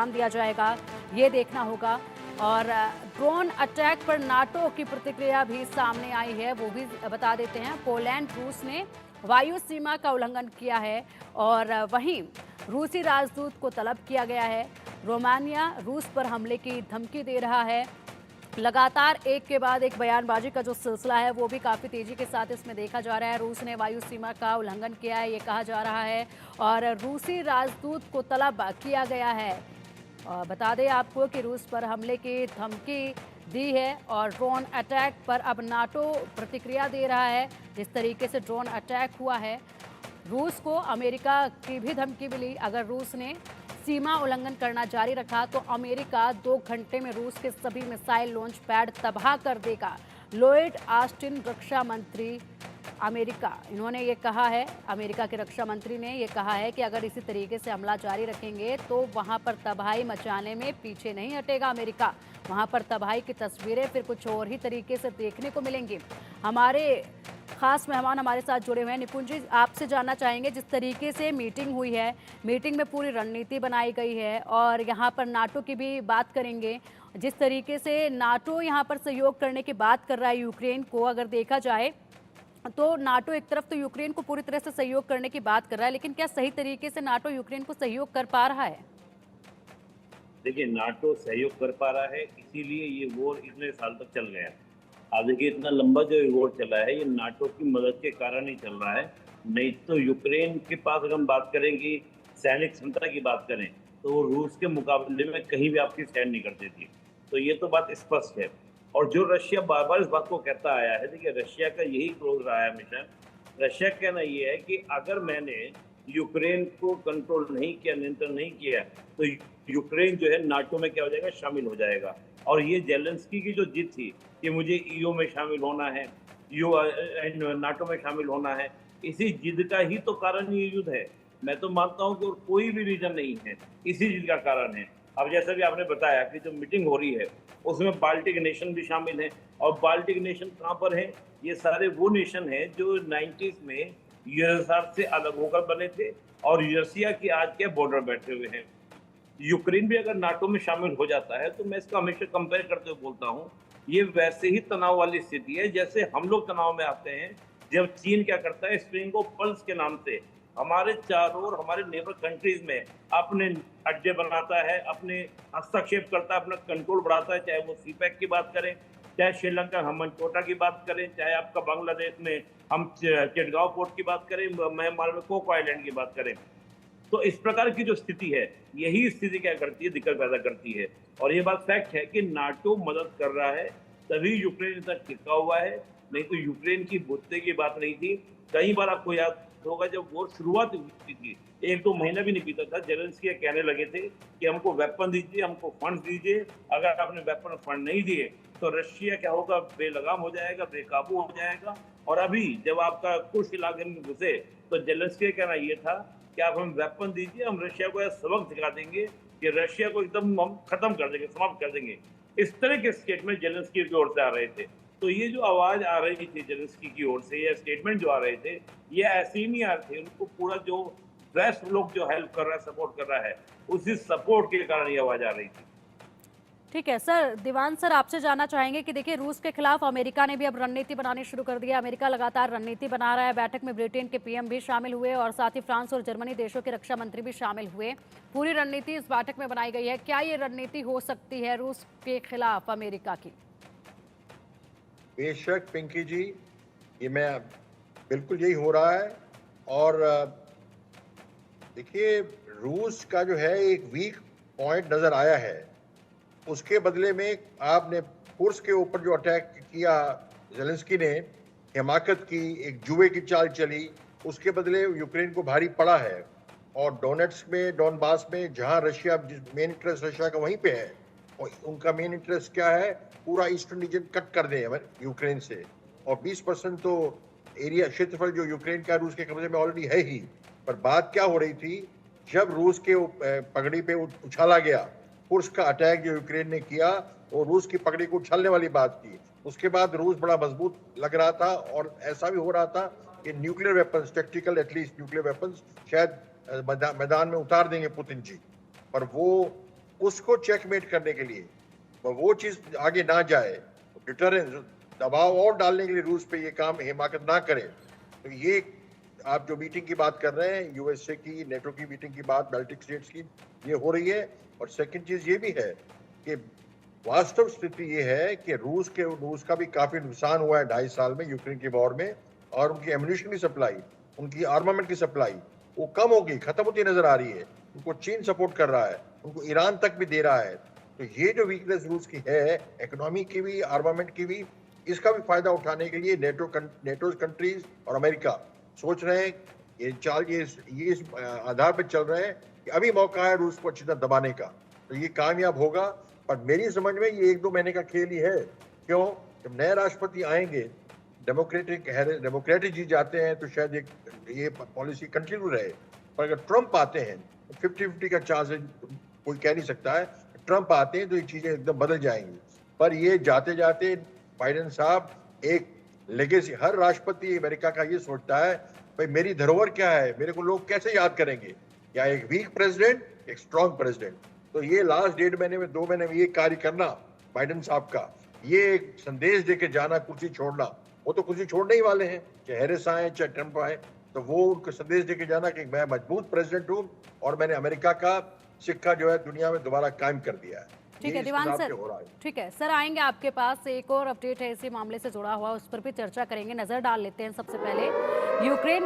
दिया जाएगा, ये देखना होगा। और ड्रोन अटैक पर नाटो की प्रतिक्रिया भी सामने आई है, वो भी बता देते हैं। पोलैंड रूस ने वायु सीमा का उल्लंघन किया है और वहीं रूसी राजदूत को तलब किया गया है। रोमानिया रूस पर हमले की धमकी दे रहा है। लगातार एक के बाद एक बयानबाजी का जो सिलसिला है वो भी काफ़ी तेजी के साथ इसमें देखा जा रहा है। रूस ने वायु सीमा का उल्लंघन किया है, ये कहा जा रहा है, और रूसी राजदूत को तलब किया गया है। बता दें आपको कि रूस पर हमले की धमकी दी है और ड्रोन अटैक पर अब नाटो प्रतिक्रिया दे रहा है। जिस तरीके से ड्रोन अटैक हुआ है, रूस को अमेरिका की भी धमकी मिली। अगर रूस ने सीमा उल्लंघन करना जारी रखा तो अमेरिका 2 घंटे में रूस के सभी मिसाइल लॉन्च पैड तबाह कर देगा। लॉयड ऑस्टिन रक्षा मंत्री अमेरिका, इन्होंने ये कहा है, अमेरिका के रक्षा मंत्री ने ये कहा है कि अगर इसी तरीके से हमला जारी रखेंगे तो वहां पर तबाही मचाने में पीछे नहीं हटेगा अमेरिका। वहां पर तबाही की तस्वीरें फिर कुछ और ही तरीके से देखने को मिलेंगी। हमारे खास मेहमान हमारे साथ जुड़े हुए हैं। निपुण जी, आपसे जानना चाहेंगे, जिस तरीके से मीटिंग हुई है, मीटिंग में पूरी रणनीति बनाई गई है और यहाँ पर नाटो की भी बात करेंगे। जिस तरीके से नाटो यहाँ पर सहयोग करने की बात कर रहा है यूक्रेन को, अगर देखा जाए तो नाटो एक तरफ तो यूक्रेन को पूरी तरह से सहयोग करने की बात कर रहा है, लेकिन क्या सही तरीके से नाटो यूक्रेन को सहयोग कर पा रहा है? देखिए, नाटो सहयोग कर पा रहा है, इसीलिए ये वॉर इतने साल तक चल गया। आप देखिए, इतना लंबा जो ये वॉर चला है, ये नाटो की मदद के कारण ही चल रहा है। नहीं तो यूक्रेन के पास अगर हम बात करें कि सैनिक क्षमता की बात करें, तो वो रूस के मुकाबले में कहीं भी आपकी स्टैंड नहीं करती थी। तो ये तो बात स्पष्ट है। और जो रशिया बार-बार इस बात को कहता आया है, देखिए रशिया का यही क्लोज रहा है हमेशा। रशिया का कहना ये है कि अगर मैंने यूक्रेन को कंट्रोल नहीं किया, नियंत्रण नहीं किया, तो यूक्रेन जो है नाटो में क्या हो जाएगा, शामिल हो जाएगा। और ये ज़ेलेंस्की की जो जिद थी कि मुझे ईयू में शामिल होना है, नाटो में शामिल होना है, इसी जिद का ही तो कारण ये युद्ध है। मैं तो मानता हूँ कि और कोई भी रीज़न नहीं है, इसी जिद का कारण है। अब जैसा कि आपने बताया कि जो मीटिंग हो रही है, उसमें बाल्टिक नेशन भी शामिल हैं। और बाल्टिक नेशन कहाँ पर हैं? ये सारे वो नेशन हैं जो 90s में यूएसएसआर से अलग होकर बने थे और रसिया की आज के बॉर्डर बैठे हुए हैं। यूक्रेन भी अगर नाटो में शामिल हो जाता है, तो मैं इसका हमेशा कंपेयर करते हुए बोलता हूँ, ये वैसे ही तनाव वाली स्थिति है जैसे हम लोग तनाव में आते हैं जब चीन क्या करता है, स्प्रिंग ऑफ पल्स के नाम से हमारे चारों ओर हमारे नेबर कंट्रीज में अपने अड्डे बनाता है, अपने हस्तक्षेप करता है, अपना कंट्रोल बढ़ाता है। चाहे वो सीपैक की बात करें, चाहे श्रीलंका हमनटोटा की बात करें, चाहे आपका बांग्लादेश में हम चिटगांव पोर्ट की बात करें, म्यांमार में कोको आइलैंड की बात करें। तो इस प्रकार की जो स्थिति है, यही स्थिति क्या करती है, दिक्कत पैदा करती है। और ये बात फैक्ट है कि नाटो मदद कर रहा है, तभी यूक्रेन इतना टिका हुआ है, नहीं तो यूक्रेन की बुद्धि की बात नहीं थी। कई बार आपको याद होगा जब वो शुरुआत हुई थी, 1-2 महीना भी नहीं बीता था, ज़ेलेंस्की कहने लगे थे कि हमको वेपन दीजिए, हमको फंड्स दीजिए, अगर आपने वेपन फंड नहीं दिए तो रशिया क्या होगा, बेलगाम हो जाएगा, बेकाबू हो जाएगा। और अभी जब आपका कुछ इलाके में घुसे तो ज़ेलेंस्की का कहना ये था कि आप हमें वेपन दीजिए, हम रशिया को यह सबक सिखा देंगे कि रशिया को एकदम हम खत्म कर देंगे, समाप्त कर देंगे। इस तरह के स्टेटमेंट ज़ेलेंस्की की ओर से आ रहे थे। तो ये जो आवाज़ आ रही थी ज़ेलेंस्की की ओर से, या स्टेटमेंट जो आ रहे थे, ये ऐसे ही नहीं आ रहे थे। उनको पूरा जो वेस्ट लोग जो हेल्प कर रहा है, सपोर्ट कर रहा है, उसी सपोर्ट के कारण ये आवाज़ आ रही थी। ठीक है सर, दीवान सर, आपसे जानना चाहेंगे कि देखिए रूस के खिलाफ अमेरिका ने भी अब रणनीति बनानी शुरू कर दी है। अमेरिका लगातार रणनीति बना रहा है। बैठक में ब्रिटेन के पीएम भी शामिल हुए और साथ ही फ्रांस और जर्मनी देशों के रक्षा मंत्री भी शामिल हुए। पूरी रणनीति इस बैठक में बनाई गई है। क्या ये रणनीति हो सकती है रूस के खिलाफ अमेरिका की? बेशक पिंकी जी, ये मैं बिल्कुल यही हो रहा है। और देखिए, रूस का जो है एक वीक पॉइंट नजर आया है। उसके बदले में आपने कुर्स के ऊपर जो अटैक किया, ज़ेलेंस्की ने हिमाकत की, एक जुए की चाल चली, उसके बदले यूक्रेन को भारी पड़ा है। और डोनेट्स्क में, डोनबास में, जहां रशिया, मेन इंटरेस्ट रशिया का वहीं पे है, और उनका मेन इंटरेस्ट क्या है, पूरा ईस्टर्न रीजन कट कर दें यूक्रेन से। और 20% तो एरिया, क्षेत्रफल जो यूक्रेन का रूस के कब्जे में ऑलरेडी है ही। पर बात क्या हो रही थी, जब रूस के पगड़ी पे उछाला गया, कुर्स्क का अटैक जो यूक्रेन ने किया, और रूस की पगड़ी को उछालने वाली बात की। उसके बाद रूस बड़ा मजबूत लग रहा था, और ऐसा भी हो रहा था कि nuclear weapons, tactical at least nuclear weapons शायद मैदान में उतार देंगे पुतिन जी। पर वो उसको चेकमेट करने के लिए वो चीज आगे ना जाए, डिटरेंस दबाव और डालने के लिए रूस पे ये काम हिमाकत ना करे। तो ये आप जो मीटिंग की बात कर रहे हैं, यूएसए की, नेटो की मीटिंग की बात, बाल्टिक स्टेट्स की, ये हो रही है। और सेकंड चीज ये भी है कि वास्तव स्थिति ये है कि रूस का भी काफी नुकसान हुआ है 2.5 साल में यूक्रेन के वॉर में, और उनकी एम्यूनिशन की सप्लाई, उनकी आर्मामेंट की सप्लाई वो कम हो गई, खत्म होती नजर आ रही है। उनको चीन सपोर्ट कर रहा है, उनको ईरान तक भी दे रहा है। तो ये जो वीकनेस रूस की है, इकोनॉमी की भी, आर्मामेंट की भी, इसका भी फायदा उठाने के लिए नेटो कंट्रीज और अमेरिका सोच रहे हैं, ये इस आधार पर चल रहे हैं कि अभी मौका है रूस को अच्छी तरह दबाने का। तो ये कामयाब होगा, पर मेरी समझ में ये 1-2 महीने का खेल ही है। क्यों? जब नए राष्ट्रपति आएंगे, डेमोक्रेटिक जीत जाते हैं तो शायद ये पॉलिसी कंटिन्यू रहे। पर अगर ट्रम्प आते हैं तो 50-50 का चांस है, कोई कह नहीं सकता है। ट्रम्प आते हैं तो ये चीजें एकदम बदल जाएंगी। पर ये जाते जाते बाइडेन साहब एक लेगेसी, हर राष्ट्रपति अमेरिका का ये सोचता है भाई मेरी धरोहर क्या है, मेरे को लोग कैसे याद करेंगे, या एक वीक प्रेसिडेंट, एक स्ट्रॉन्ग प्रेसिडेंट। तो ये लास्ट 1.5 महीने में, 2 महीने में ये कार्य करना बाइडेन साहब का, ये एक संदेश देके जाना, कुर्सी छोड़ना, वो तो कुर्सी छोड़ने ही वाले हैं, चाहे हैरिस आए चाहे ट्रम्प आए। तो वो उनको संदेश देके जाना कि मैं मजबूत प्रेसिडेंट हूँ और मैंने अमेरिका का सिक्का जो है दुनिया में दोबारा कायम कर दिया है। ठीक है दीवान सर, ठीक है सर, आएंगे आपके पास। एक और अपडेट है इसी मामले से जुड़ा हुआ, उस पर भी चर्चा करेंगे। नजर डाल लेते हैं सबसे पहले यूक्रेन